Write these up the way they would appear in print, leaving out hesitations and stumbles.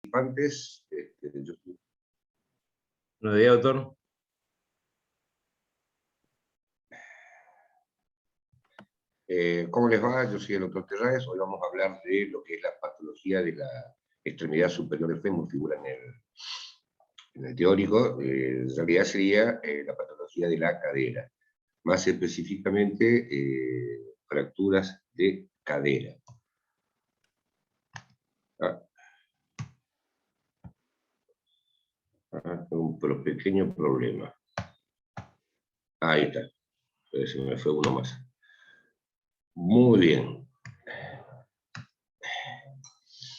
participantes. Buenos días, doctor. ¿Cómo les va? Yo soy el doctor Terraes. Hoy vamos a hablar de lo que es la patología de la extremidad superior del fémur, figura en el teórico. En realidad sería la patología de la cadera, más específicamente fracturas de cadera. Un pequeño problema. Ahí está. Se me fue uno más. Muy bien.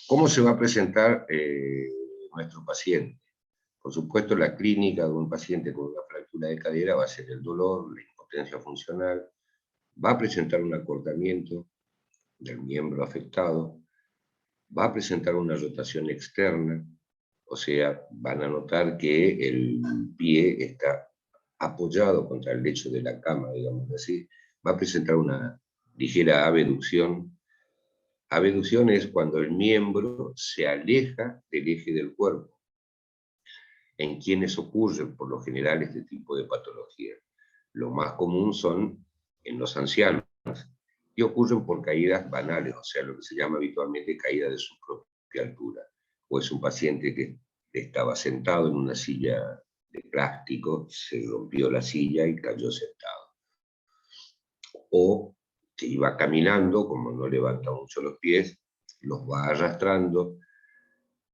¿Cómo se va a presentar nuestro paciente? Por supuesto, la clínica de un paciente con una fractura de cadera va a ser el dolor, la impotencia funcional, va a presentar un acortamiento del miembro afectado, va a presentar una rotación externa, o sea, van a notar que el pie está apoyado contra el lecho de la cama, digamos así, va a presentar una ligera abducción. Abducción es cuando el miembro se aleja del eje del cuerpo. En quienes ocurren por lo general este tipo de patología. Lo más común son en los ancianos y ocurren por caídas banales, o sea, lo que se llama habitualmente caída de su propia altura. O es un paciente que estaba sentado en una silla de plástico, se rompió la silla y cayó sentado. O que iba caminando, como no levanta mucho los pies, los va arrastrando,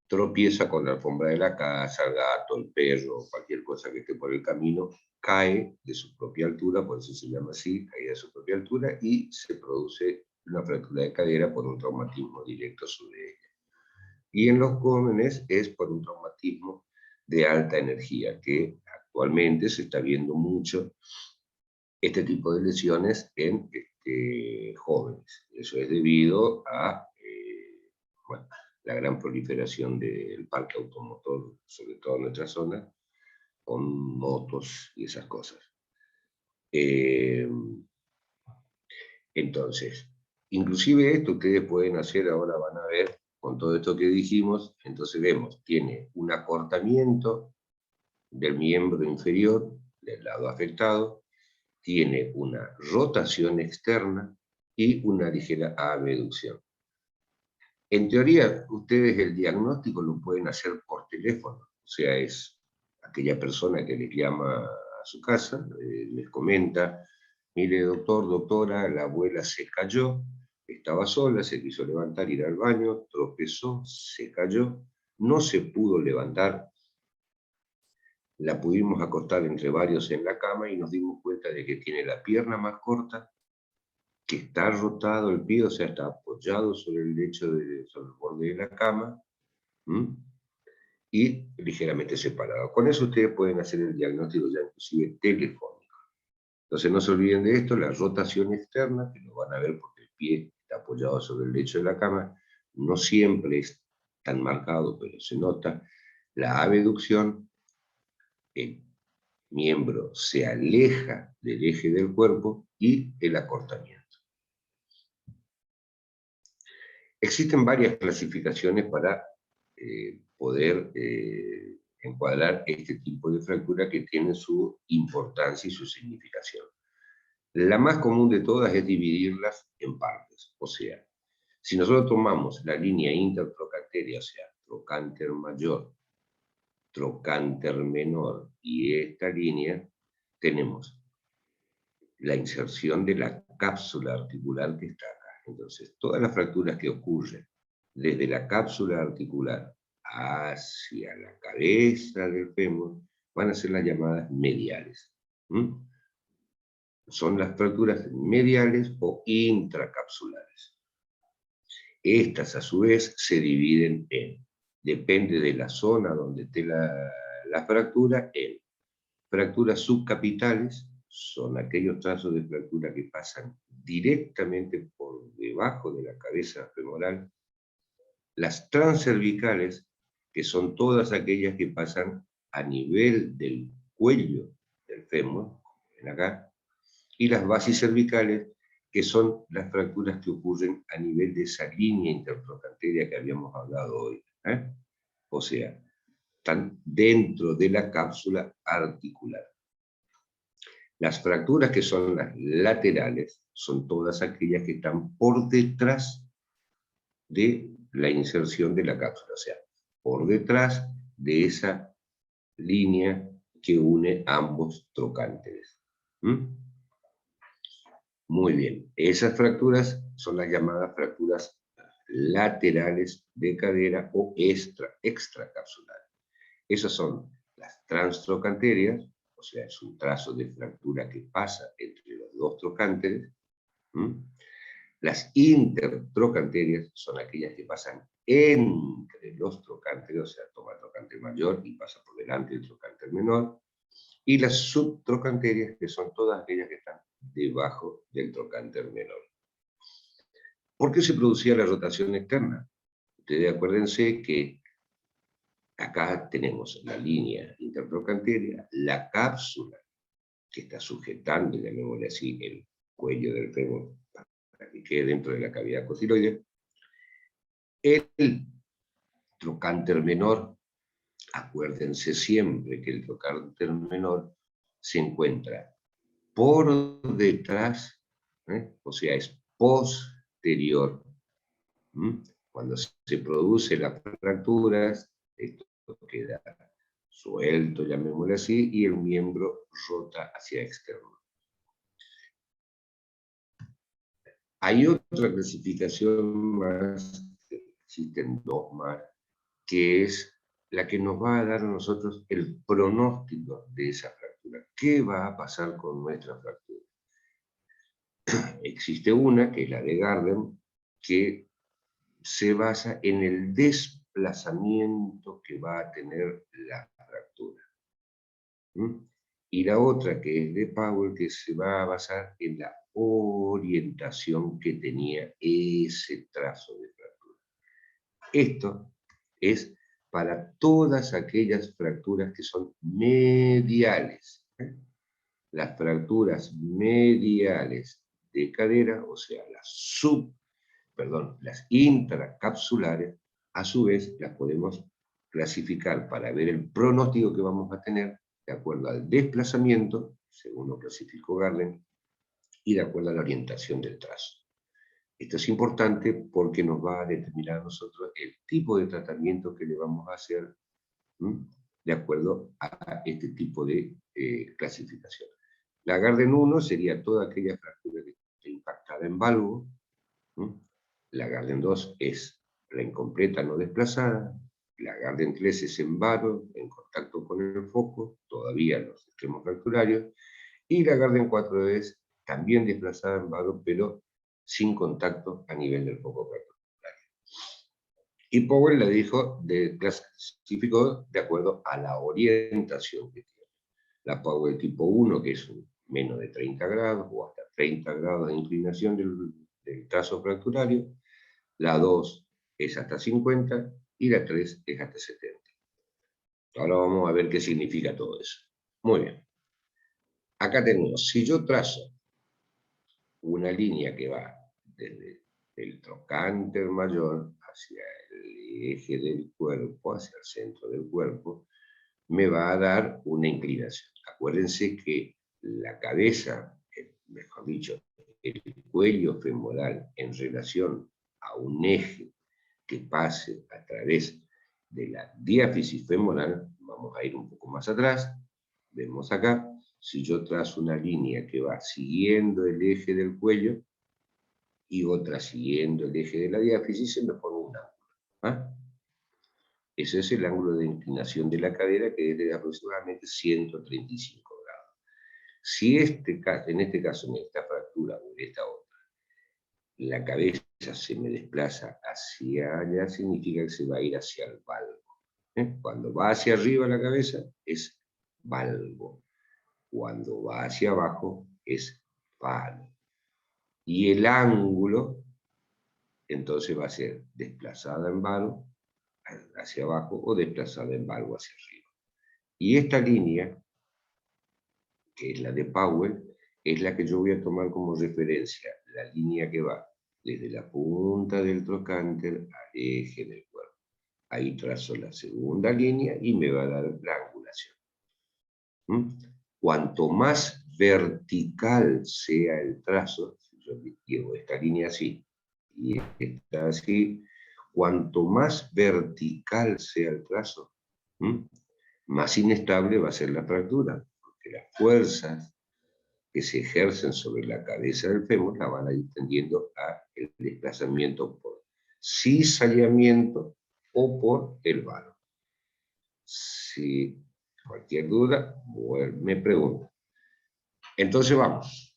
tropieza con la alfombra de la casa, el gato, el perro, cualquier cosa que esté por el camino, cae de su propia altura, por eso se llama así, caída de su propia altura, y se produce una fractura de cadera por un traumatismo directo sobre ella. Y en los jóvenes es por un traumatismo de alta energía, que actualmente se está viendo mucho este tipo de lesiones en jóvenes. Eso es debido a la gran proliferación del parque automotor, sobre todo en nuestra zona, con motos y esas cosas. Entonces, inclusive esto ustedes pueden hacer, ahora van a ver, con todo esto que dijimos, entonces vemos, tiene un acortamiento del miembro inferior, del lado afectado, tiene una rotación externa y una ligera abducción. En teoría, ustedes el diagnóstico lo pueden hacer por teléfono, o sea, es aquella persona que les llama a su casa, les comenta, mire doctor, doctora, la abuela se cayó, estaba sola, se quiso levantar, ir al baño, tropezó, se cayó, no se pudo levantar, la pudimos acostar entre varios en la cama y nos dimos cuenta de que tiene la pierna más corta, que está rotado el pie, o sea, está apoyado sobre el lecho, sobre el borde de la cama, y ligeramente separado. Con eso ustedes pueden hacer el diagnóstico ya inclusive telefónico. Entonces no se olviden de esto, la rotación externa, que lo van a ver porque el pie está apoyado sobre el lecho de la cama, no siempre es tan marcado, pero se nota. La abducción, el miembro se aleja del eje del cuerpo, y el acortamiento. Existen varias clasificaciones para poder encuadrar este tipo de fractura que tiene su importancia y su significación. La más común de todas es dividirlas en partes, o sea, si nosotros tomamos la línea intertrochanteria, o sea, trochanter mayor, trochanter menor, y esta línea, tenemos la inserción de la cápsula articular que está acá. Entonces, todas las fracturas que ocurren desde la cápsula articular hacia la cabeza del fémur van a ser las llamadas mediales. Son las fracturas mediales o intracapsulares. Estas, a su vez, se dividen depende de la zona donde esté la fractura, en fracturas subcapitales, son aquellos trazos de fractura que pasan directamente por debajo de la cabeza femoral. Las transcervicales, que son todas aquellas que pasan a nivel del cuello del fémur, ven acá, y las basicervicales, que son las fracturas que ocurren a nivel de esa línea intertrochanteria que habíamos hablado hoy. o sea, están dentro de la cápsula articular. Las fracturas que son las laterales son todas aquellas que están por detrás de la inserción de la cápsula, o sea, por detrás de esa línea que une ambos trocánteres. ¿Mm? Muy bien, esas fracturas son las llamadas fracturas laterales de cadera o extracapsulares. Esas son las transtrocantérias, o sea, es un trazo de fractura que pasa entre los dos trocánteres. ¿Mm? Las intertrocantérias son aquellas que pasan entre los trocánteres, o sea, toma el trocánter mayor y pasa por delante del trocánter menor. Y las subtrocanterias, que son todas aquellas que están debajo del trocánter menor. ¿Por qué se producía la rotación externa? Ustedes acuérdense que acá tenemos la línea intertrocanteria, la cápsula que está sujetando, llamémosle así, el cuello del fémur para que quede dentro de la cavidad costiloide. El trocánter menor, acuérdense siempre que el trocánter menor se encuentra por detrás, o sea, es posterior. Cuando se producen las fracturas, esto queda suelto, llamémoslo así, y el miembro rota hacia externo. Hay otra clasificación más, existen dos más, que es la que nos va a dar a nosotros el pronóstico de esa fractura. ¿Qué va a pasar con nuestra fractura? Existe una, que es la de Gardner, que se basa en el desplazamiento que va a tener la fractura. Y la otra, que es de Powell, que se va a basar en la orientación que tenía ese trazo de fractura. Esto es para todas aquellas fracturas que son mediales. Las fracturas mediales de cadera, o sea, las intracapsulares, a su vez las podemos clasificar para ver el pronóstico que vamos a tener de acuerdo al desplazamiento, según lo clasificó Gardner, y de acuerdo a la orientación del trazo. Esto es importante porque nos va a determinar a nosotros el tipo de tratamiento que le vamos a hacer de acuerdo a este tipo de clasificación. La Gardner 1 sería toda aquella fractura que esté impactada en valgo. La Gardner 2 es la incompleta no desplazada. La Gardner 3 es en varo, en contacto con el foco, todavía en los extremos fracturarios. Y la Gardner 4 es también desplazada en varo, pero sin contacto a nivel del foco fracturario. Y Powell la clasificó de acuerdo a la orientación que tiene. La Powell tipo 1, que es menos de 30 grados o hasta 30 grados de inclinación del trazo fracturario. La 2 es hasta 50 y la 3 es hasta 70. Ahora vamos a ver qué significa todo eso. Muy bien. Acá tenemos, si yo trazo una línea que va desde el trocánter mayor hacia el eje del cuerpo, hacia el centro del cuerpo, me va a dar una inclinación. Acuérdense que la cabeza, mejor dicho, el cuello femoral en relación a un eje que pase a través de la diáfisis femoral, vamos a ir un poco más atrás, vemos acá, si yo trazo una línea que va siguiendo el eje del cuello y otra siguiendo el eje de la diáfisis, se me forma un ángulo. ¿Ah? Ese es el ángulo de inclinación de la cadera, que es de aproximadamente 135 grados. Si en este caso, en esta fractura o en esta otra, la cabeza se me desplaza hacia allá, significa que se va a ir hacia el valgo. Cuando va hacia arriba la cabeza, es valgo. Cuando va hacia abajo, es falo. Y el ángulo, entonces va a ser desplazada en valgo hacia abajo o desplazada en valgo hacia arriba. Y esta línea, que es la de Powell, es la que yo voy a tomar como referencia, la línea que va desde la punta del trocánter al eje del cuerpo. Ahí trazo la segunda línea y me va a dar la angulación. Cuanto más vertical sea el trazo, si yo llevo esta línea así y esta así, cuanto más vertical sea el trazo, más inestable va a ser la fractura, porque las fuerzas que se ejercen sobre la cabeza del fémur la van a ir tendiendo a el desplazamiento por cizallamiento o por el varo. Si cualquier duda, me pregunta. Entonces vamos.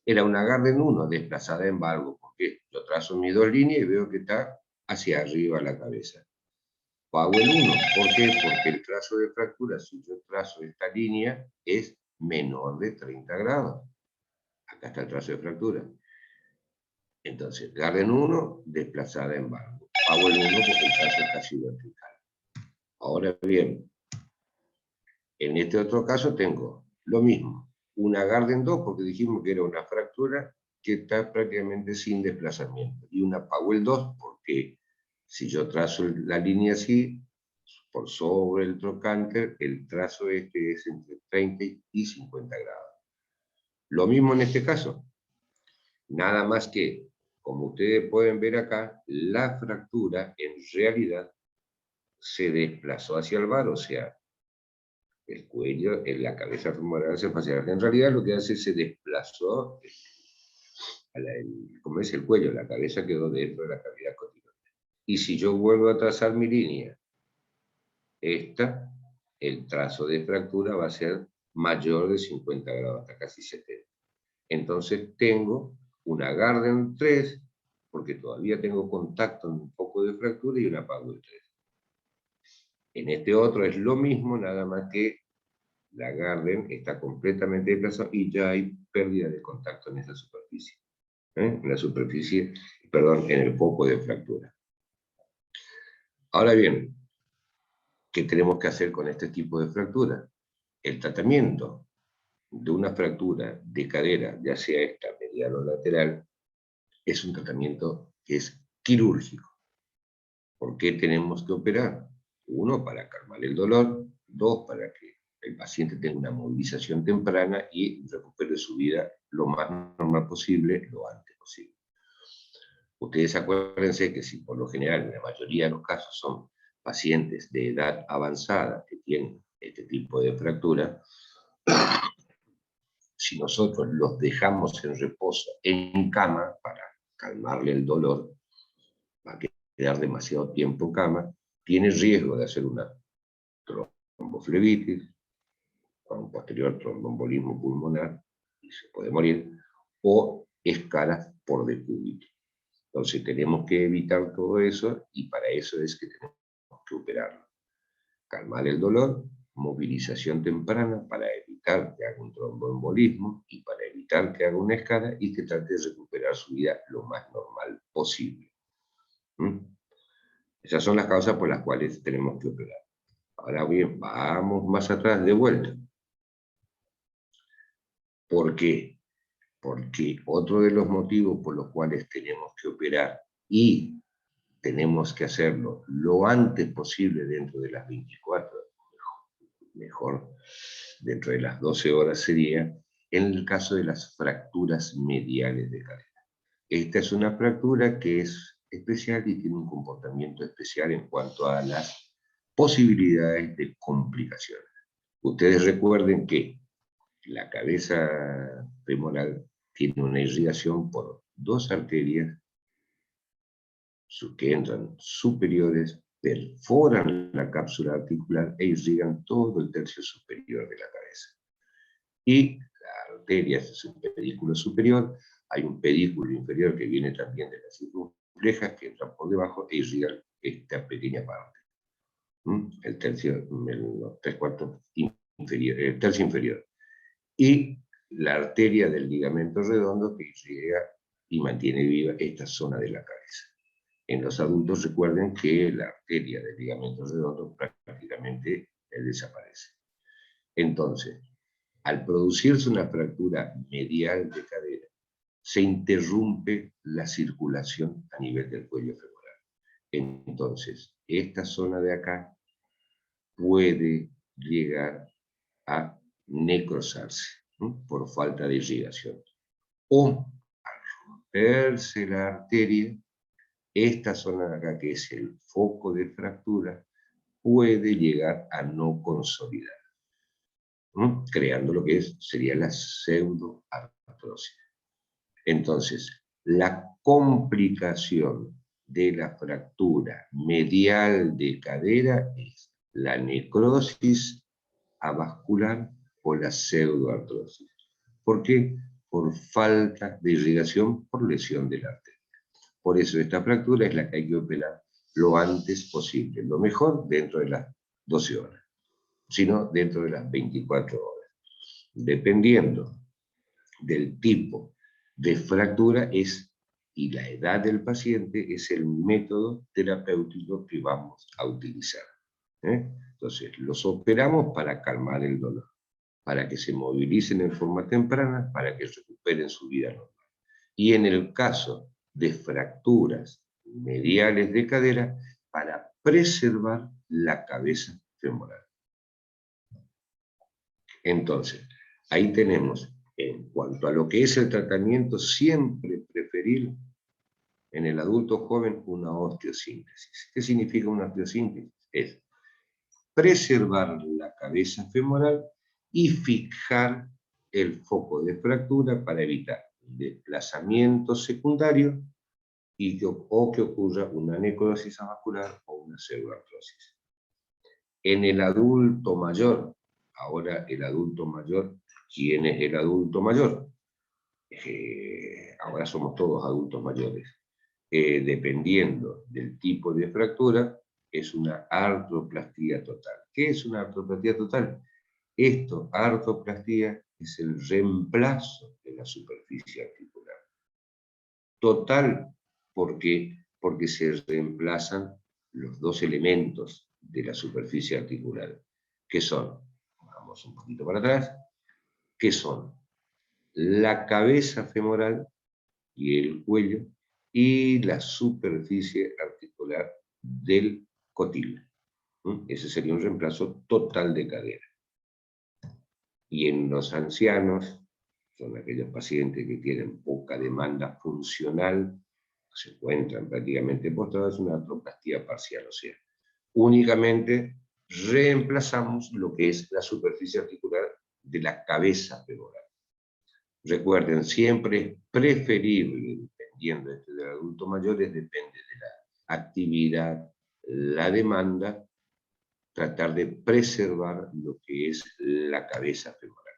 Era una Garden 1 desplazada en valgo, porque yo trazo mis dos líneas y veo que está hacia arriba la cabeza. Powell 1, ¿por qué? Porque el trazo de fractura, si yo trazo esta línea, es menor de 30 grados. Acá está el trazo de fractura. Entonces, Garden 1, desplazada en valgo. Powell 1, porque el trazo es casi vertical. Ahora bien, en este otro caso tengo lo mismo. Una Garden 2, porque dijimos que era una fractura que está prácticamente sin desplazamiento. Y una Powell 2, porque si yo trazo la línea así, por sobre el trocánter, el trazo este es entre 30 y 50 grados. Lo mismo en este caso. Nada más que, como ustedes pueden ver acá, la fractura en realidad se desplazó hacia el varo, o sea, el cuello, la cabeza femoral se fue hacia abajo. En realidad lo que hace es se desplazó, como es el cuello, la cabeza quedó dentro de la cavidad cotidiana. Y si yo vuelvo a trazar mi línea, el trazo de fractura va a ser mayor de 50 grados, hasta casi 70. Entonces tengo una Garden 3, porque todavía tengo contacto en un poco de fractura, y una Powell 3. En este otro es lo mismo, nada más que la Garden está completamente desplazada y ya hay pérdida de contacto en esa superficie. En la superficie, perdón, en el foco de fractura. Ahora bien, ¿qué tenemos que hacer con este tipo de fractura? El tratamiento de una fractura de cadera, ya sea esta medial o lateral, es un tratamiento que es quirúrgico. ¿Por qué tenemos que operar? Uno, para calmar el dolor. Dos, para que el paciente tenga una movilización temprana y recupere su vida lo más normal posible, lo antes posible. Ustedes acuérdense que si por lo general, en la mayoría de los casos, son pacientes de edad avanzada que tienen este tipo de fractura, si nosotros los dejamos en reposo en cama para calmarle el dolor, va a quedar demasiado tiempo en cama, tiene riesgo de hacer una tromboflebitis, con un posterior tromboembolismo pulmonar, y se puede morir, o escalas por decúbito. Entonces tenemos que evitar todo eso, y para eso es que tenemos que operarlo. Calmar el dolor, movilización temprana para evitar que haga un tromboembolismo y para evitar que haga una escala y que trate de recuperar su vida lo más normal posible. Esas son las causas por las cuales tenemos que operar. Ahora bien, vamos más atrás de vuelta. ¿Por qué? Porque otro de los motivos por los cuales tenemos que operar, y tenemos que hacerlo lo antes posible dentro de las 24, mejor dentro de las 12 horas sería, en el caso de las fracturas mediales de cadera. Esta es una fractura que es especial y tiene un comportamiento especial en cuanto a las posibilidades de complicaciones. Ustedes recuerden que la cabeza femoral tiene una irrigación por dos arterias que entran superiores, perforan la cápsula articular e irrigan todo el tercio superior de la cabeza. Y la arteria es un pedículo superior, hay un pedículo inferior que viene también de las circunflejas que entra por debajo e irrigan esta pequeña parte. El tercio, los 3/4 inferior, el tercio inferior. Y la arteria del ligamento redondo que irriga y mantiene viva esta zona de la cabeza. En los adultos recuerden que la arteria del ligamento redondo prácticamente desaparece. Entonces, al producirse una fractura medial de cadera, se interrumpe la circulación a nivel del cuello femoral. Entonces, esta zona de acá puede llegar a necrosarse, ¿no?, por falta de irrigación. O al romperse la arteria, esta zona de acá, que es el foco de fractura, puede llegar a no consolidar, ¿no?, creando lo que sería la pseudoartrosis. Entonces, la complicación de la fractura medial de cadera es la necrosis avascular o la pseudoartrosis. ¿Por qué? Por falta de irrigación por lesión de la arteria. Por eso esta fractura es la que hay que operar lo antes posible, lo mejor dentro de las 12 horas, sino dentro de las 24 horas. Dependiendo del tipo de fractura y la edad del paciente, es el método terapéutico que vamos a utilizar. Entonces, los operamos para calmar el dolor, para que se movilicen en forma temprana, para que recuperen su vida normal. Y en el caso de fracturas mediales de cadera, para preservar la cabeza femoral. Entonces, ahí tenemos, en cuanto a lo que es el tratamiento, siempre preferir en el adulto joven una osteosíntesis. ¿Qué significa una osteosíntesis? Es preservar la cabeza femoral y fijar el foco de fractura para evitar desplazamiento secundario o que ocurra una necrosis avascular o una pseudoartrosis. En el adulto mayor, ahora el adulto mayor, ¿quién es el adulto mayor? Ahora somos todos adultos mayores. Dependiendo del tipo de fractura, es una artroplastía total. ¿Qué es una artroplastía total? Artroplastía es el reemplazo de la superficie articular. Total, porque se reemplazan los dos elementos de la superficie articular, que son, vamos un poquito para atrás, que son la cabeza femoral y el cuello, y la superficie articular del cotil. Ese sería un reemplazo total de cadera. Y en los ancianos, son aquellos pacientes que tienen poca demanda funcional, se encuentran prácticamente postrados, una artroplastía parcial, o sea, únicamente reemplazamos lo que es la superficie articular de la cabeza femoral. Recuerden, siempre es preferible, dependiendo del adulto mayor, depende de la actividad, la demanda, tratar de preservar lo que es la cabeza femoral.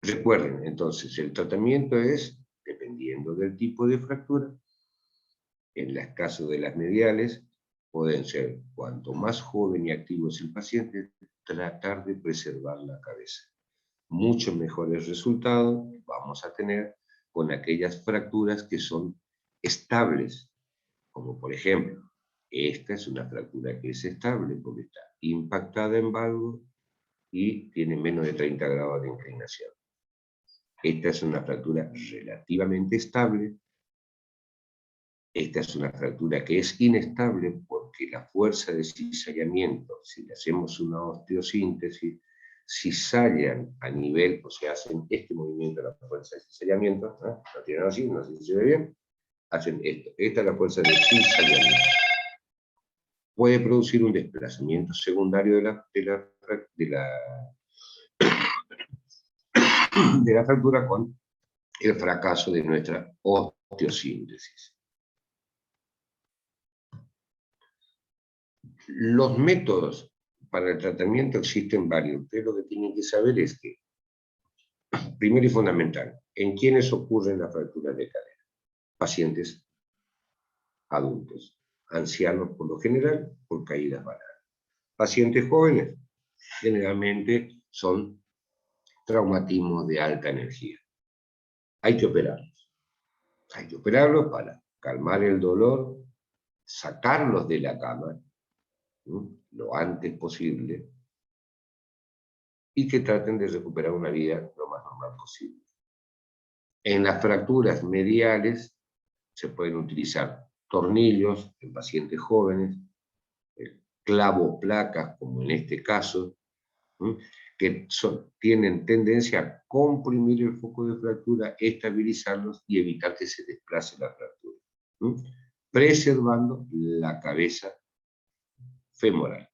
Recuerden, entonces, el tratamiento es, dependiendo del tipo de fractura, en el caso de las mediales, pueden ser, cuanto más joven y activo es el paciente, tratar de preservar la cabeza. Muchos mejores resultados vamos a tener con aquellas fracturas que son estables, como por ejemplo, esta es una fractura que es estable porque está impactada en valgo y tiene menos de 30 grados de inclinación. Esta es una fractura relativamente estable. Esta es una fractura que es inestable porque la fuerza de cizallamiento, si le hacemos una osteosíntesis, cizallan a nivel, o sea, hacen este movimiento de la fuerza de cizallamiento, ¿no? Lo tienen así, no sé si se ve bien, hacen esto. Esta es la fuerza de cizallamiento. Puede producir un desplazamiento secundario de la fractura con el fracaso de nuestra osteosíntesis. Los métodos para el tratamiento existen varios. Ustedes lo que tienen que saber es que, primero y fundamental, ¿en quiénes ocurren las fracturas de cadera? Pacientes adultos, ancianos por lo general, por caídas banales. Pacientes jóvenes, generalmente son traumatismos de alta energía. Hay que operarlos. Hay que operarlos para calmar el dolor, sacarlos de la cama, lo antes posible, y que traten de recuperar una vida lo más normal posible. En las fracturas mediales se pueden utilizar tornillos en pacientes jóvenes, clavoplacas, como en este caso, que tienen tendencia a comprimir el foco de fractura, estabilizarlos y evitar que se desplace la fractura, preservando la cabeza femoral.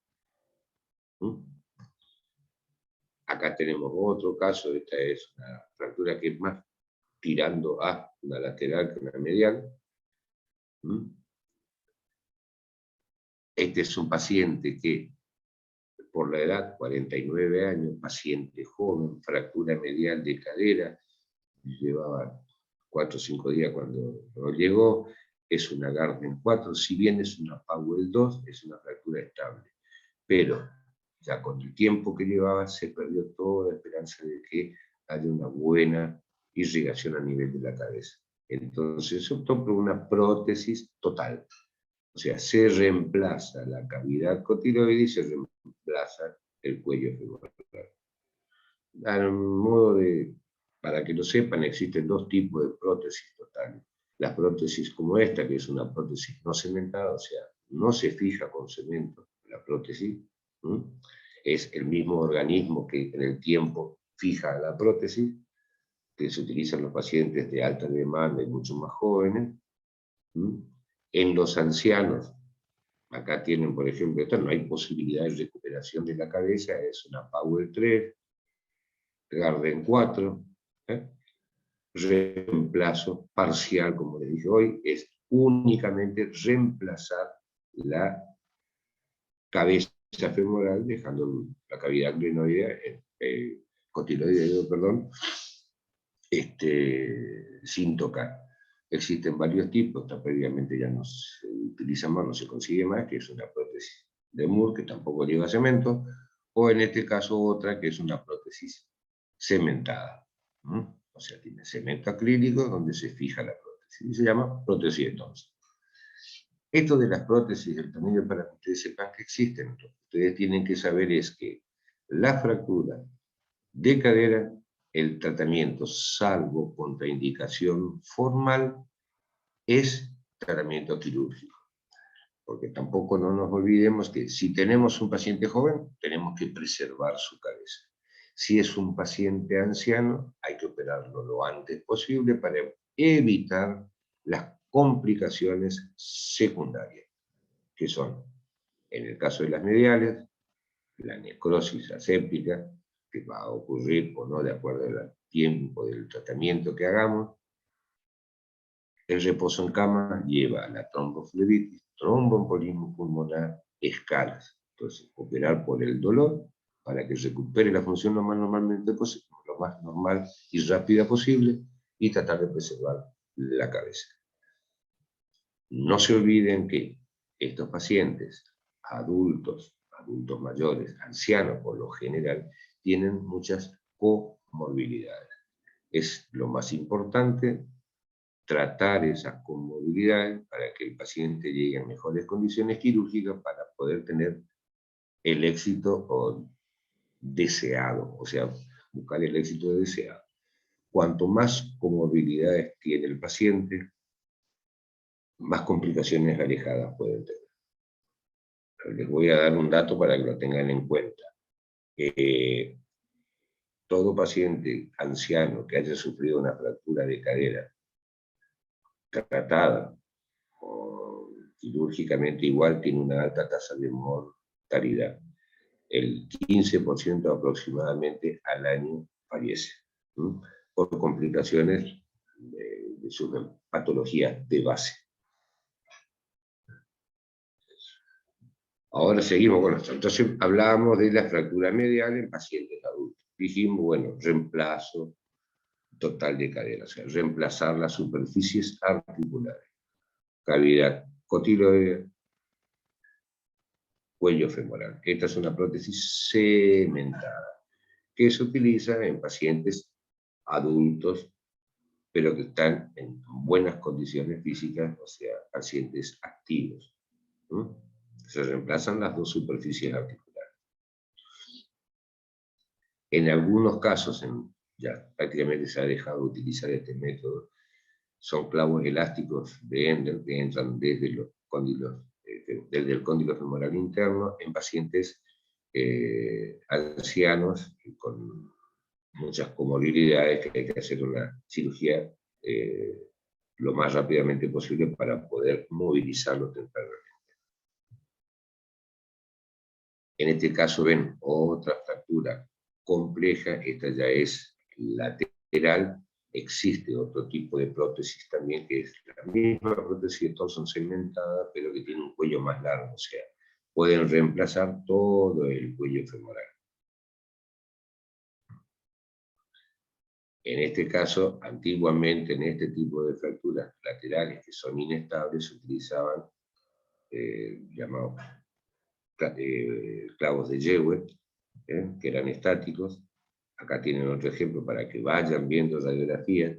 Acá tenemos otro caso, esta es una fractura que es más tirando a una lateral que una medial. Este es un paciente que, por la edad, 49 años, paciente joven, fractura medial de cadera, llevaba 4 o 5 días cuando llegó, es una Gardner 4, si bien es una Powell 2, es una fractura estable, pero ya con el tiempo que llevaba se perdió toda esperanza de que haya una buena irrigación a nivel de la cabeza. Entonces se optó por una prótesis total. O sea, se reemplaza la cavidad cotiloide y se reemplaza el cuello femoral. A modo de, para que lo sepan, existen dos tipos de prótesis totales. Las prótesis como esta, que es una prótesis no cementada, o sea, no se fija con cemento la prótesis, es el mismo organismo que en el tiempo fija la prótesis, que se utiliza en los pacientes de alta demanda y mucho más jóvenes. En los ancianos, acá tienen, por ejemplo, esto, no hay posibilidad de recuperación de la cabeza, es una Powell 3, Gardner 4, reemplazo parcial, como les dije hoy, es únicamente reemplazar la cabeza femoral, dejando la cavidad glenoidea, cotiloidea, perdón, sin tocar. Existen varios tipos, esta previamente ya no se utiliza más, no se consigue más, que es una prótesis de Moore, que tampoco lleva cemento, o en este caso otra, que es una prótesis cementada. O sea, tiene cemento acrílico donde se fija la prótesis, y se llama prótesis de Thompson. Esto de las prótesis del tornillo, para que ustedes sepan que existen, lo que ustedes tienen que saber es que la fractura de cadera, el tratamiento, salvo contraindicación formal, es tratamiento quirúrgico. Porque tampoco no nos olvidemos que si tenemos un paciente joven, tenemos que preservar su cabeza. Si es un paciente anciano, hay que operarlo lo antes posible para evitar las complicaciones secundarias, que son, en el caso de las mediales, la necrosis aséptica, que va a ocurrir o no de acuerdo al tiempo del tratamiento que hagamos. El reposo en cama lleva a la tromboflebitis, tromboembolismo pulmonar, escalas. Entonces, operar por el dolor para que recupere la función lo más normal y rápida posible, y tratar de preservar la cabeza. No se olviden que estos pacientes, adultos mayores, ancianos por lo general, tienen muchas comorbilidades. Es lo más importante tratar esas comorbilidades para que el paciente llegue a mejores condiciones quirúrgicas para poder tener el éxito deseado, o sea, buscar el éxito deseado. Cuanto más comorbilidades tiene el paciente, más complicaciones alejadas pueden tener. Les voy a dar un dato para que lo tengan en cuenta. Todo paciente anciano que haya sufrido una fractura de cadera tratada quirúrgicamente igual tiene una alta tasa de mortalidad. El 15% aproximadamente al año fallece por complicaciones de sus patologías de base. Ahora seguimos con esto. Entonces hablábamos de la fractura medial en pacientes adultos. Dijimos, bueno, reemplazo total de cadera, o sea, reemplazar las superficies articulares. Cavidad cotiloidea, cuello femoral. Esta es una prótesis cementada que se utiliza en pacientes adultos, pero que están en buenas condiciones físicas, o sea, pacientes activos. Se reemplazan las dos superficies articulares. En algunos casos, ya prácticamente se ha dejado de utilizar este método, son clavos elásticos de Ender que entran desde los cóndilos, desde el cóndilo femoral interno en pacientes ancianos con muchas comorbilidades que hay que hacer una cirugía lo más rápidamente posible para poder movilizarlos tempranamente. En este caso ven otra fractura compleja, esta ya es lateral. Existe otro tipo de prótesis también, que es la misma prótesis de torsión segmentada, pero que tiene un cuello más largo, o sea, pueden reemplazar todo el cuello femoral. En este caso, antiguamente en este tipo de fracturas laterales que son inestables, se utilizaban llamados clavos de Jewett, que eran estáticos. Acá tienen otro ejemplo para que vayan viendo radiografías.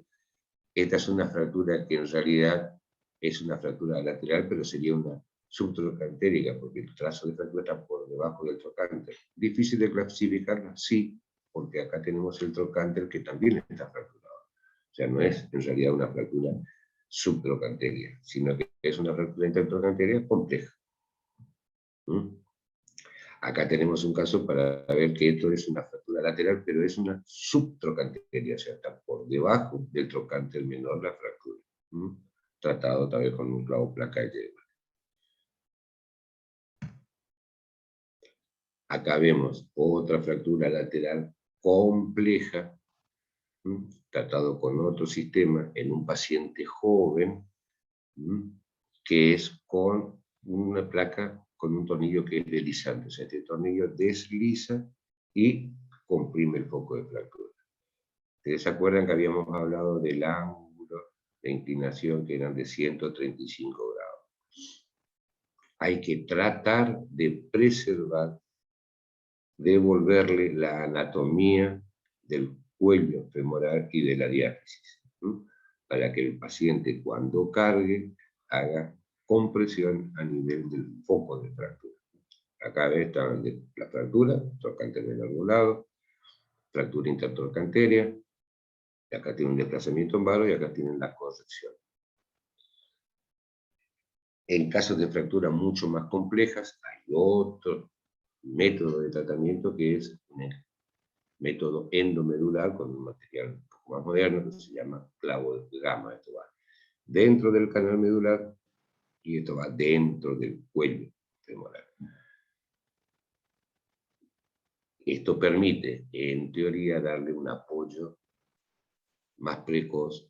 Esta es una fractura que en realidad es una fractura lateral, pero sería una subtrocantérica, porque el trazo de fractura está por debajo del trocánter. ¿Difícil de clasificarla? Sí, porque acá tenemos el trocánter que también está fracturado. O sea, no es en realidad una fractura subtrocanteria, sino que es una fractura intertrocanteria compleja. Acá tenemos un caso para ver que esto es una fractura lateral, pero es una subtrocanteria, o sea, está por debajo del trocánter menor la fractura. Tratado tal vez con un clavo placa de Jewett. Acá vemos otra fractura lateral compleja, tratado con otro sistema en un paciente joven, que es con una placa con un tornillo que es deslizante. O sea, este tornillo desliza y comprime el foco de fractura. ¿Ustedes se acuerdan que habíamos hablado del ángulo de inclinación que eran de 135 grados? Hay que tratar de preservar, devolverle la anatomía del cuello femoral y de la diáfisis, para que el paciente cuando cargue haga compresión a nivel del foco de fractura. Acá está la fractura, trocánter menor volado, fractura intertrochanteria, y acá tiene un desplazamiento en varo y acá tienen la corrección. En casos de fracturas mucho más complejas, hay otro método de tratamiento que es un método endomedular con un material un poco más moderno que se llama clavo de gama. Esto va dentro del canal medular y esto va dentro del cuello femoral. Esto permite, en teoría, darle un apoyo más precoz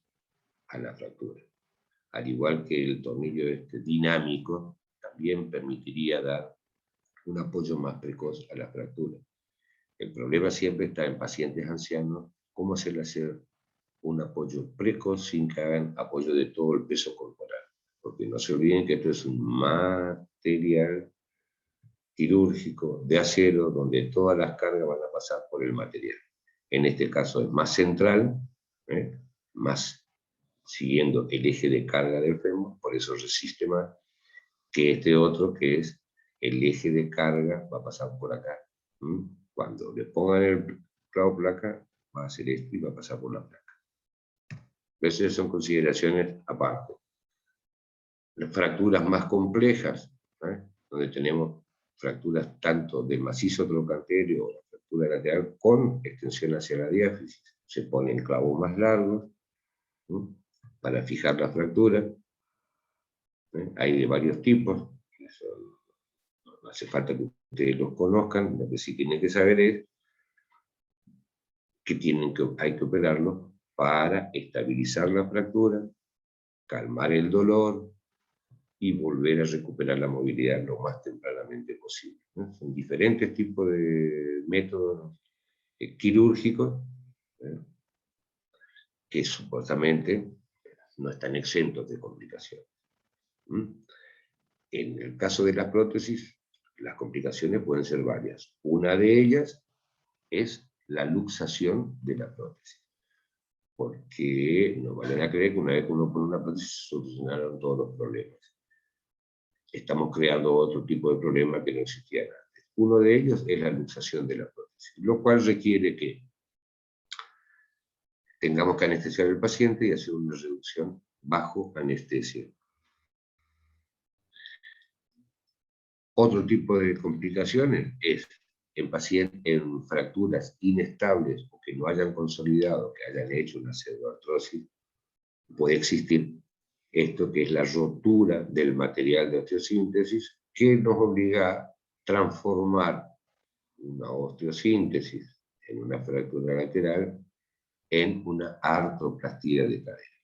a la fractura. Al igual que el tornillo dinámico, también permitiría dar un apoyo más precoz a la fractura. El problema siempre está en pacientes ancianos, cómo hacer un apoyo precoz sin que hagan apoyo de todo el peso corporal. Porque no se olviden que esto es un material quirúrgico de acero donde todas las cargas van a pasar por el material. En este caso es más central, más siguiendo el eje de carga del fémur, por eso resiste más que este otro que es el eje de carga, va a pasar por acá. Cuando le pongan el clavo placa, va a hacer esto y va a pasar por la placa. Esas son consideraciones aparte. Las fracturas más complejas, donde tenemos fracturas tanto del macizo trochanterio o la fractura lateral con extensión hacia la diáfisis, se ponen clavos más largos para fijar la fractura. Hay de varios tipos, no hace falta que ustedes los conozcan, lo que sí tienen que saber es que hay que operarlo para estabilizar la fractura, calmar el dolor y volver a recuperar la movilidad lo más tempranamente posible. Son diferentes tipos de métodos quirúrgicos que supuestamente no están exentos de complicaciones. En el caso de las prótesis, las complicaciones pueden ser varias. Una de ellas es la luxación de la prótesis. Porque no vayan a creer que una vez que uno pone una prótesis se solucionaron todos los problemas. Estamos creando otro tipo de problema que no existían antes. Uno de ellos es la luxación de la prótesis, lo cual requiere que tengamos que anestesiar al paciente y hacer una reducción bajo anestesia. Otro tipo de complicaciones es en fracturas inestables o que no hayan consolidado, que hayan hecho una pseudoartrosis, puede existir esto que es la rotura del material de osteosíntesis, que nos obliga a transformar una osteosíntesis en una fractura lateral en una artroplastía de cadera.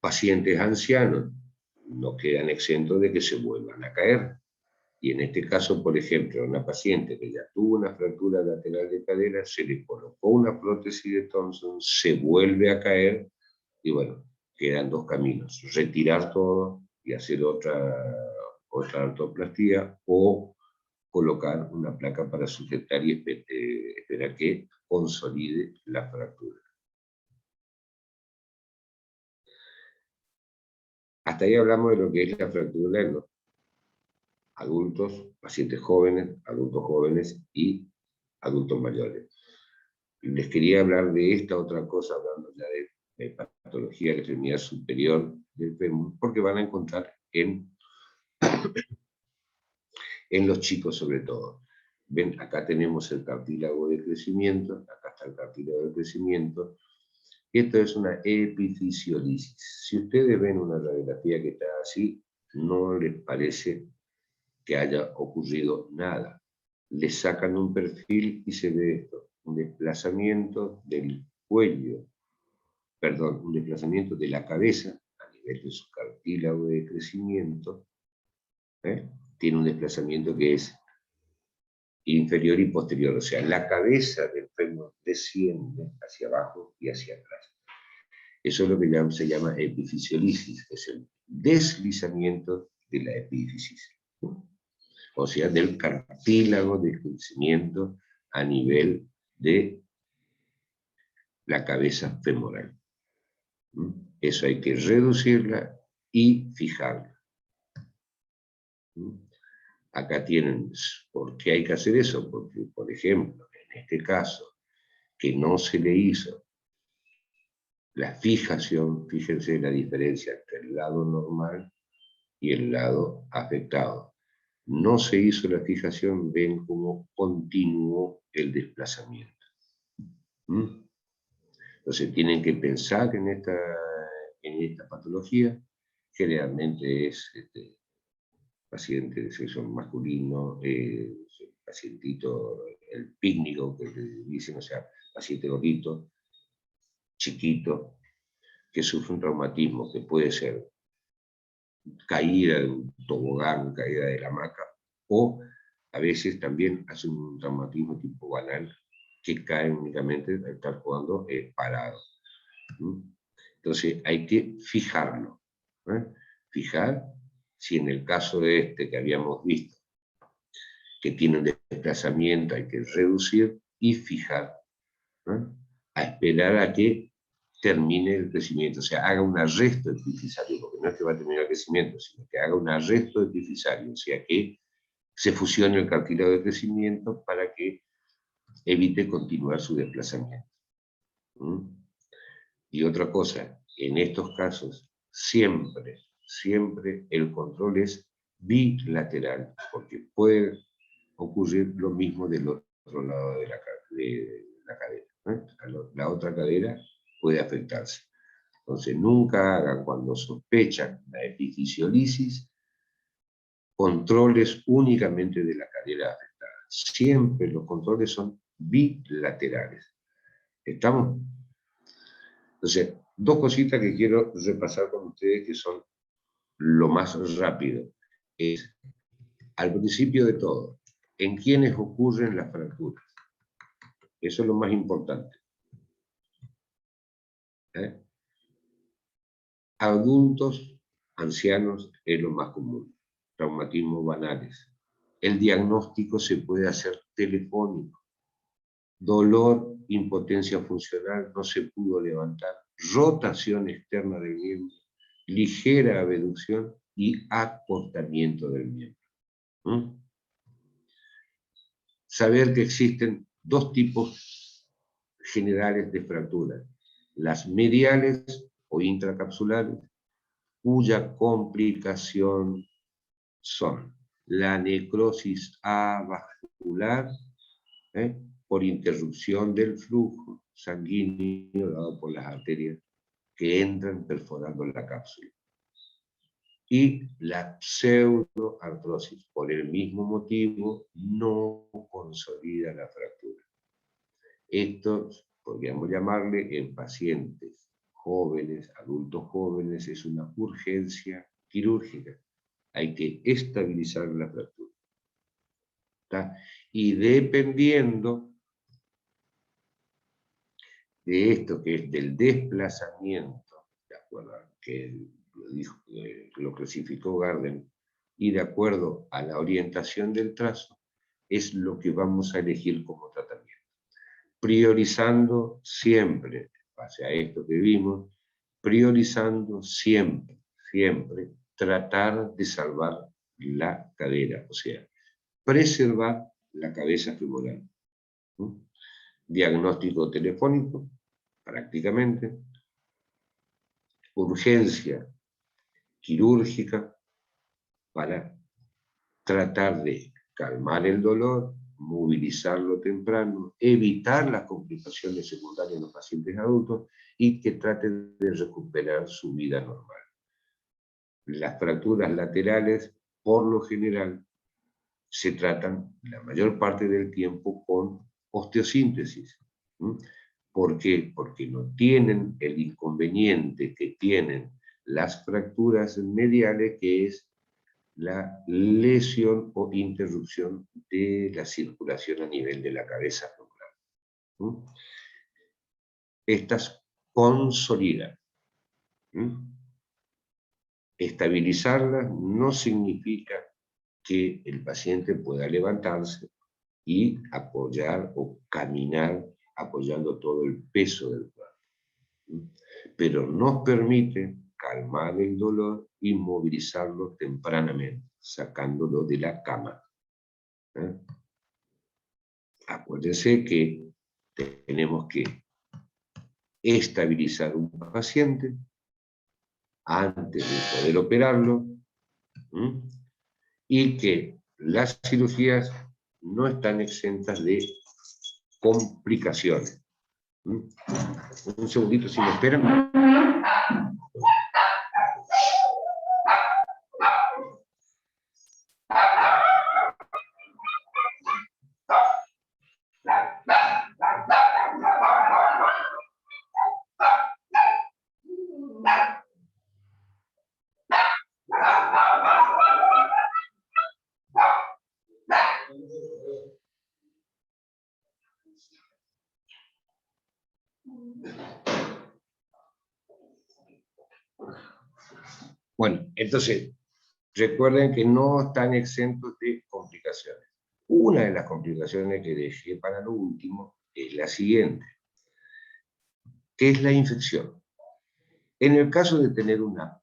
Pacientes ancianos no quedan exentos de que se vuelvan a caer. Y en este caso, por ejemplo, una paciente que ya tuvo una fractura lateral de cadera, se le colocó una prótesis de Thompson, se vuelve a caer, y bueno, quedan dos caminos: retirar todo y hacer otra artroplastía, o colocar una placa para sujetar y esperar que consolide la fractura. Hasta ahí hablamos de lo que es la fractura en los adultos, pacientes jóvenes, adultos jóvenes y adultos mayores. Les quería hablar de esta otra cosa, hablando ya de patología de la extremidad superior del fémur, porque van a encontrar en los chicos sobre todo. Ven, acá tenemos el cartílago de crecimiento, acá está el cartílago de crecimiento. Esto es una epifisiolisis. Si ustedes ven una radiografía que está así, no les parece que haya ocurrido nada. Les sacan un perfil y se ve esto: un desplazamiento del cuello, perdón, un desplazamiento de la cabeza a nivel de su cartílago de crecimiento. Tiene un desplazamiento que es inferior y posterior, o sea, la cabeza del fémur desciende hacia abajo y hacia atrás. Eso es lo que se llama epifisiolisis, es el deslizamiento de la epífisis, o sea, del cartílago de crecimiento a nivel de la cabeza femoral. Eso hay que reducirla y fijarla. Acá tienen, ¿por qué hay que hacer eso? Porque, por ejemplo, en este caso, que no se le hizo la fijación, fíjense la diferencia entre el lado normal y el lado afectado. No se hizo la fijación, ven cómo continuó el desplazamiento. Entonces tienen que pensar en esta patología. Generalmente es paciente de sexo masculino, pacientito, el pícnico que le dicen, o sea, paciente gordito, chiquito, que sufre un traumatismo que puede ser caída de un tobogán, caída de la hamaca, o a veces también hace un traumatismo tipo banal, que cae únicamente al estar jugando parado. Entonces hay que fijarlo. Fijar si en el caso de este que habíamos visto, que tiene un desplazamiento, hay que reducir y fijar, a esperar a que termine el crecimiento, o sea, haga un arresto epifisario, porque no es que va a terminar el crecimiento, sino que haga un arresto epifisario, o sea, que se fusione el cartílago de crecimiento para que evite continuar su desplazamiento. Y otra cosa, en estos casos, siempre el control es bilateral, porque puede ocurrir lo mismo del otro lado de la cadera. La otra cadera puede afectarse. Entonces, nunca hagan, cuando sospechan la epifisiolisis, controles únicamente de la cadera afectada. Siempre los controles son bilaterales. ¿Estamos? Entonces, dos cositas que quiero repasar con ustedes que son lo más rápido. Es, al principio de todo, ¿en quiénes ocurren las fracturas? Eso es lo más importante. Adultos, ancianos es lo más común. Traumatismos banales. El diagnóstico se puede hacer telefónico. Dolor, impotencia funcional, no se pudo levantar. Rotación externa del miembro. Ligera abducción y acortamiento del miembro. Saber que existen dos tipos generales de fractura. Las mediales o intracapsulares, cuya complicación son la necrosis avascular, por interrupción del flujo sanguíneo dado por las arterias que entran perforando la cápsula, y la pseudoartrosis, por el mismo motivo, no consolida la fractura. Esto podríamos llamarle en pacientes jóvenes, adultos jóvenes, es una urgencia quirúrgica. Hay que estabilizar la fractura. ¿Está? Y dependiendo de esto, que es del desplazamiento, de acuerdo a que lo clasificó Gardner, y de acuerdo a la orientación del trazo, es lo que vamos a elegir como tratamiento. Priorizando siempre, base a esto que vimos, priorizando siempre, tratar de salvar la cadera, o sea, preservar la cabeza femoral. Diagnóstico telefónico, prácticamente, urgencia quirúrgica para tratar de calmar el dolor, movilizarlo temprano, evitar las complicaciones secundarias en los pacientes adultos y que traten de recuperar su vida normal. Las fracturas laterales, por lo general, se tratan la mayor parte del tiempo con osteosíntesis. ¿Por qué? Porque no tienen el inconveniente que tienen las fracturas mediales, que es la lesión o interrupción de la circulación a nivel de la cabeza femoral. Estas consolidan. Estabilizarlas no significa que el paciente pueda levantarse y apoyar o caminar apoyando todo el peso del cuerpo. Pero nos permite calmar el dolor y movilizarlo tempranamente, sacándolo de la cama. Acuérdense que tenemos que estabilizar un paciente antes de poder operarlo, y que las cirugías no están exentas de complicaciones. Un segundito, si me esperan. Bueno, entonces, recuerden que no están exentos de complicaciones. Una de las complicaciones que dejé para lo último es la siguiente, que es la infección. En el caso de tener una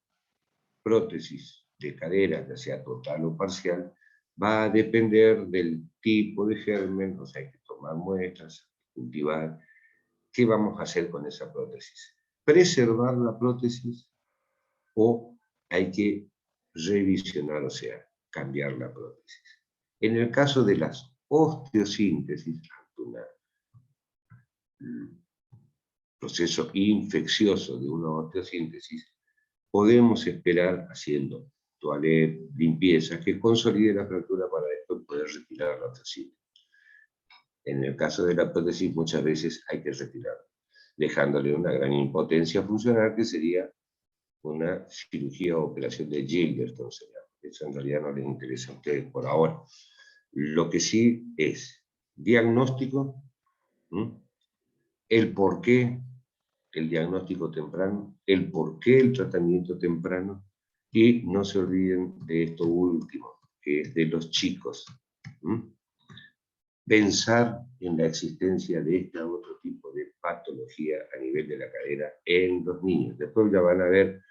prótesis de cadera, ya sea total o parcial, va a depender del tipo de germen, o sea, hay que tomar muestras, cultivar. ¿Qué vamos a hacer con esa prótesis? ¿Preservar la prótesis o hay que revisionar, o sea, cambiar la prótesis? En el caso de las osteosíntesis, un proceso infeccioso de una osteosíntesis, podemos esperar haciendo toilet, limpieza, que consolide la fractura para después poder retirar la osteosíntesis. En el caso de la prótesis, muchas veces hay que retirarla, dejándole una gran impotencia funcional, que sería una cirugía o operación de Gilberton. Eso en realidad no les interesa a ustedes por ahora. Lo que sí es diagnóstico, el por qué el diagnóstico temprano, el por qué el tratamiento temprano, y no se olviden de esto último, que es de los chicos. Pensar en la existencia de este otro tipo de patología a nivel de la cadera en los niños. Después ya van a ver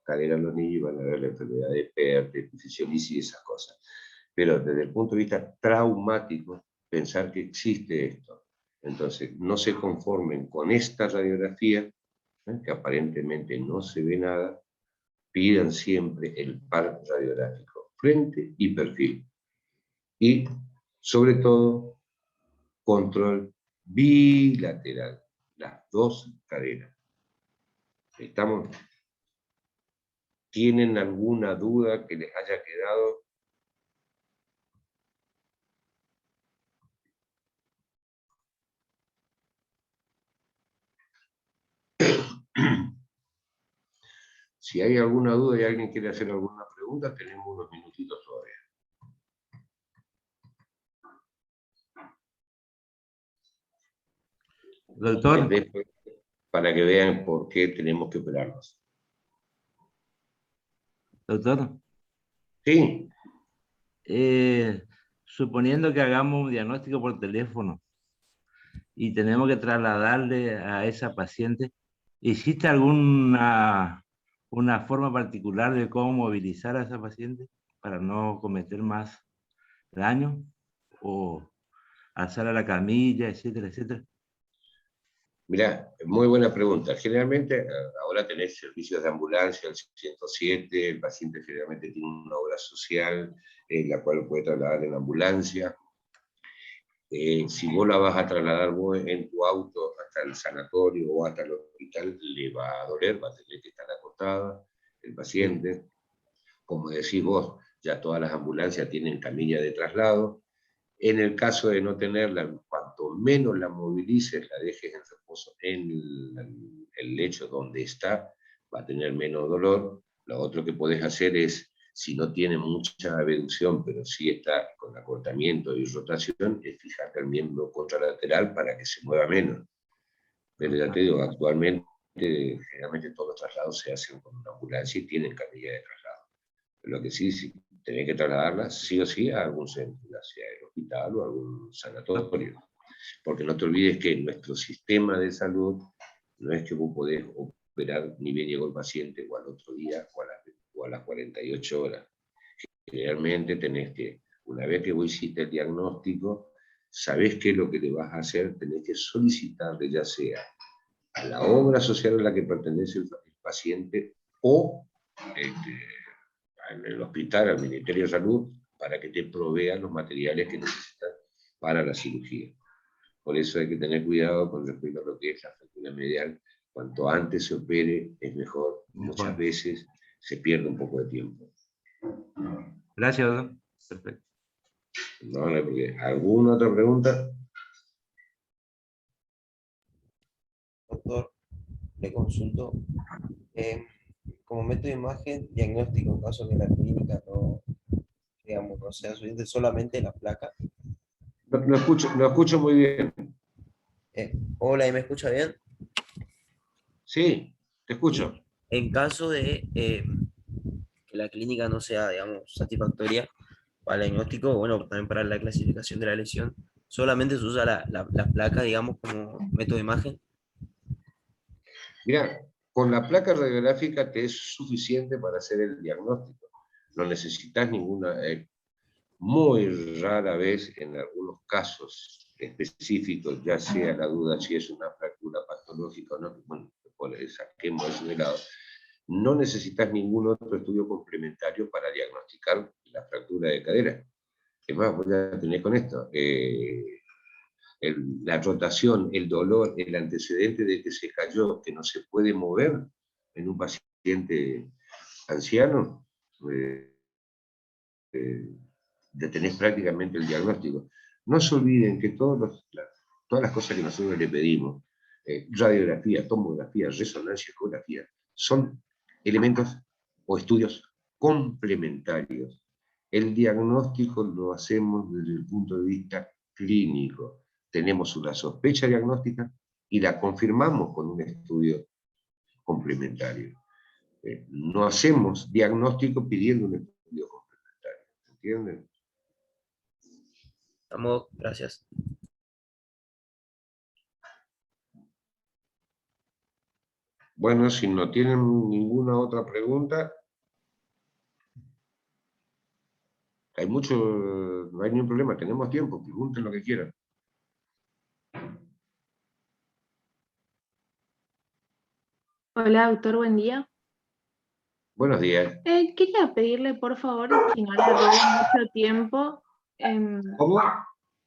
cadera en los niños y van a ver la enfermedad de PERT, de epifisiolisis y esas cosas. Pero desde el punto de vista traumático, pensar que existe esto Entonces, no se conformen con esta radiografía, que aparentemente no se ve nada, pidan siempre el par radiográfico, frente y perfil. Y, sobre todo, control bilateral, las dos caderas. ¿Estamos? ¿Tienen alguna duda que les haya quedado? Si hay alguna duda y alguien quiere hacer alguna pregunta, tenemos unos minutitos todavía. Doctor, Después, para que vean por qué tenemos que operarnos. doctor, Sí, suponiendo que hagamos un diagnóstico por teléfono y tenemos que trasladarle a esa paciente, ¿existe alguna una forma particular de cómo movilizar a esa paciente para no cometer más daño? ¿O alzar a la camilla, etcétera, etcétera? mirá, muy buena pregunta. Generalmente, ahora tenés servicios de ambulancia, el 107, el paciente generalmente tiene una obra social, la cual puede trasladar en ambulancia. Si vos la vas a trasladar vos en tu auto hasta el sanatorio o hasta el hospital, le va a doler, va a tener que estar acostada el Sí. paciente. Como decís vos, ya todas las ambulancias tienen camilla de traslado. En el caso de no tenerla, cuanto menos la movilices, la dejes en reposo en el lecho donde está, va a tener menos dolor. Lo otro que podés hacer es, si no tiene mucha abducción, pero sí está con acortamiento y rotación, es fijarte el miembro contralateral para que se mueva menos. Pero ya te digo, actualmente, generalmente todos los traslados se hacen con una ambulancia y tienen camilla de traslado. Lo que sí, sí tenés que trasladarla sí o sí a algún centro, ya sea el hospital o algún sanatorio. Porque no te olvides que nuestro sistema de salud no es que vos podés operar ni bien llegó el paciente o al otro día o a las 48 horas. Realmente tenés que, una vez que vos hiciste el diagnóstico, sabés qué es lo que le vas a hacer, tenés que solicitarle ya sea a la obra social a la que pertenece el paciente o este, en el hospital, al Ministerio de Salud, para que te provean los materiales que necesitas para la cirugía. Por eso hay que tener cuidado con respecto a lo que es la fractura medial. Cuanto antes se opere, es mejor. Muchas Mejor. veces se pierde un poco de tiempo. Gracias, doctor. Perfecto. ¿No? Porque, ¿alguna otra pregunta? Doctor, le consulto. Como método de imagen diagnóstico, en caso que la clínica no, digamos, no sea suficiente, solamente la placa. Lo escucho muy bien. Hola, ¿y me escucha bien? Sí, te Y escucho. en caso de que la clínica no sea, digamos, satisfactoria para el diagnóstico, bueno, también para la clasificación de la lesión, solamente se usa la placa, digamos, como método de imagen. Mira, con la placa radiográfica te es suficiente para hacer el diagnóstico. No necesitas ninguna, muy rara vez en algunos casos específicos, ya sea la duda si es una fractura patológica o no, bueno, saquemos eso de lado, no necesitas ningún otro estudio complementario para diagnosticar la fractura de cadera. Es más, voy a tener con esto. La rotación, el dolor, el antecedente de que se cayó, que no se puede mover en un paciente anciano, eh, ya tenés prácticamente el diagnóstico. No se olviden que todas las cosas que nosotros le pedimos, radiografía, tomografía, resonancia, ecografía, son elementos o estudios complementarios. El diagnóstico lo hacemos desde el punto de vista clínico. Tenemos una sospecha diagnóstica y la confirmamos con un estudio complementario. No hacemos diagnóstico pidiendo un estudio complementario. ¿Entienden? Estamos, gracias. Bueno, si no tienen ninguna otra pregunta, no hay ningún problema, tenemos tiempo, pregunten lo que quieran. Hola, doctor, buen día. Buenos días. Quería pedirle, por favor, si no le robo mucho tiempo, ¿Cómo?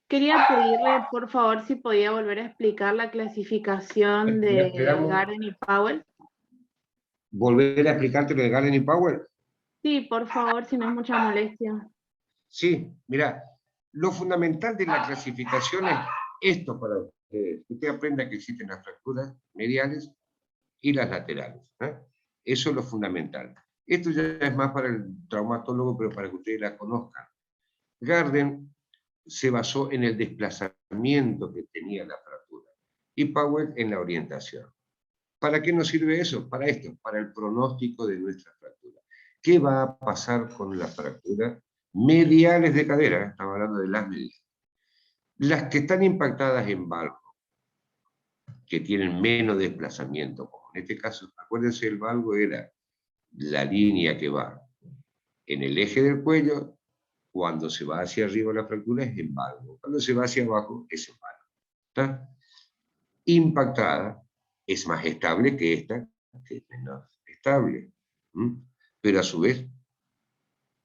quería pedirle, por favor, si podía volver a explicar la clasificación de Esperamos Garden y Powell. volver a explicarte lo de Garden y Powell. Sí, por favor, si no es mucha molestia. Sí, mira, lo fundamental de la clasificación es esto para ustedes. Usted aprenda que existen las fracturas mediales y las laterales. Eso es lo fundamental. Esto ya es más para el traumatólogo, pero para que ustedes la conozcan. Garden se basó en el desplazamiento que tenía la fractura y Powell en la orientación. ¿Para qué nos sirve eso? Para esto, para el pronóstico de nuestra fractura. ¿Qué va a pasar con las fracturas mediales de cadera? Estamos hablando de las mediales. Las que están impactadas en valgo, que tienen menos desplazamiento, como en este caso, acuérdense, el valgo era la línea que va en el eje del cuello. Cuando se va hacia arriba la fractura es en valgo, cuando se va hacia abajo es en valgo. ¿Está? Impactada es más estable que esta, que es menos estable. Pero a su vez,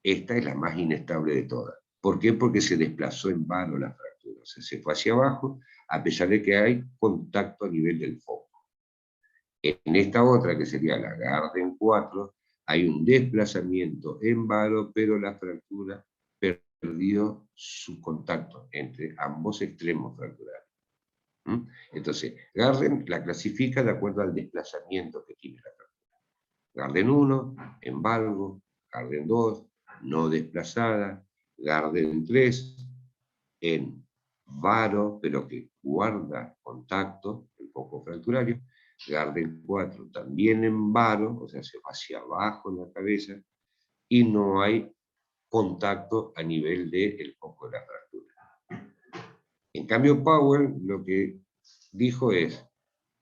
esta es la más inestable de todas. ¿Por qué? Porque se desplazó en vano la fractura. O sea, se fue hacia abajo, a pesar de que hay contacto a nivel del foco. En esta otra, que sería la Garden 4, hay un desplazamiento en vano, pero la fractura perdió su contacto entre ambos extremos fracturales. Entonces, Garden la clasifica de acuerdo al desplazamiento que tiene la fractura. Garden 1, en valgo, Garden 2, no desplazada, Garden 3, en varo, pero que guarda contacto, el foco fracturario, Garden 4 también en varo, o sea, se va hacia abajo en la cabeza, y no hay contacto a nivel del foco de la fractura. En cambio, Powell lo que dijo es,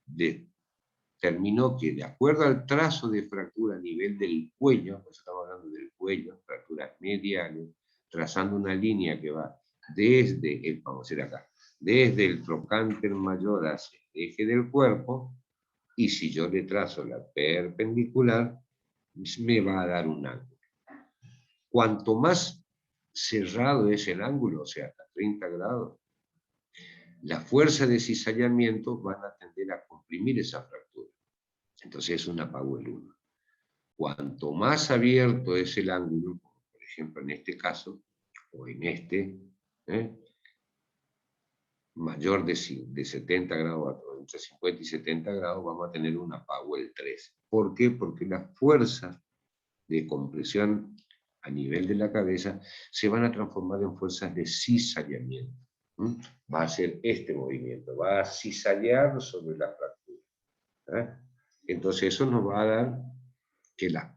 determinó que de acuerdo al trazo de fractura a nivel del cuello, por eso estamos hablando del cuello, fracturas mediales, trazando una línea que va desde, vamos a hacer acá, desde el trocánter mayor hacia el eje del cuerpo, y si yo le trazo la perpendicular, me va a dar un ángulo. Cuanto más cerrado es el ángulo, o sea, hasta 30 grados, las fuerzas de cizallamiento van a tender a comprimir esa fractura. Entonces es una Powell 1. Cuanto más abierto es el ángulo, por ejemplo en este caso, o en este, mayor de 70 grados, entre 50 y 70 grados, vamos a tener una Powell 3. ¿Por qué? Porque las fuerzas de compresión a nivel de la cabeza se van a transformar en fuerzas de cizallamiento. Va a ser este movimiento, va a cizallar sobre la fractura. Entonces eso nos va a dar que las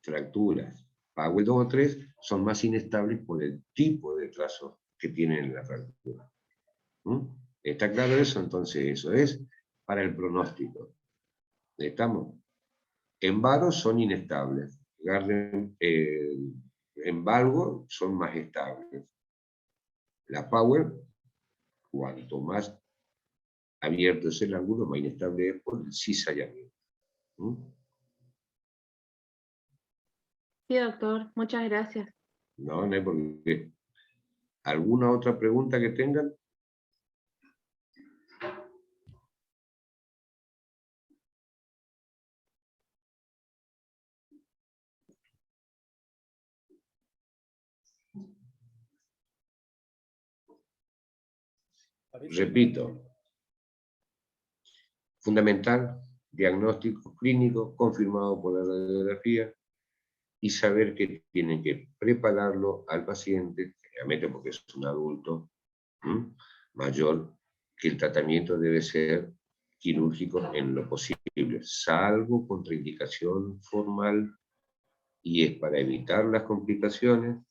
fracturas Powell 2 o 3 son más inestables por el tipo de trazo que tienen en la fractura. ¿Está claro eso? Entonces eso es para el pronóstico. ¿Estamos? En varo son inestables. En valgo son más estables. La Powell, cuanto más abierto es el ángulo, más inestable es por el cizallamiento. Sí, doctor, muchas gracias. No, no hay por qué. ¿Alguna otra pregunta que tengan? Repito, fundamental, diagnóstico clínico confirmado por la radiografía y saber que tienen que prepararlo al paciente, realmente porque es un adulto mayor, que el tratamiento debe ser quirúrgico en lo posible, salvo contraindicación formal, y es para evitar las complicaciones,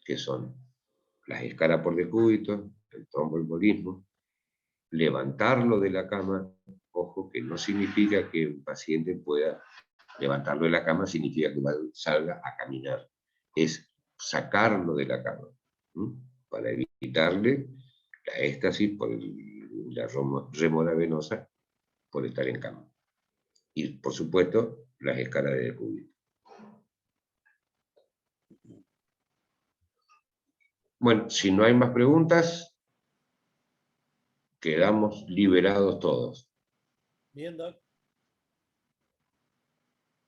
que son las escaras por decúbito, el tromboembolismo, levantarlo de la cama. Ojo, que no significa que un paciente pueda levantarlo de la cama, significa que salga a caminar. Es sacarlo de la cama, para evitarle la éstasis por la remora venosa por estar en cama. y, por supuesto, las escalas de decúbito. Bueno, si no hay más preguntas, quedamos liberados todos. Bien, Doc.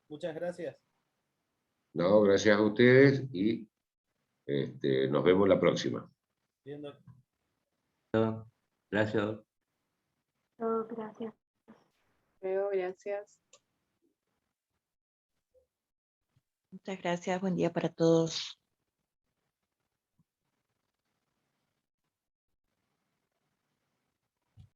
Muchas gracias. No, gracias a ustedes y nos vemos la próxima. Bien, Doc. Gracias. Gracias. Luego, gracias. Muchas gracias. Buen día para todos.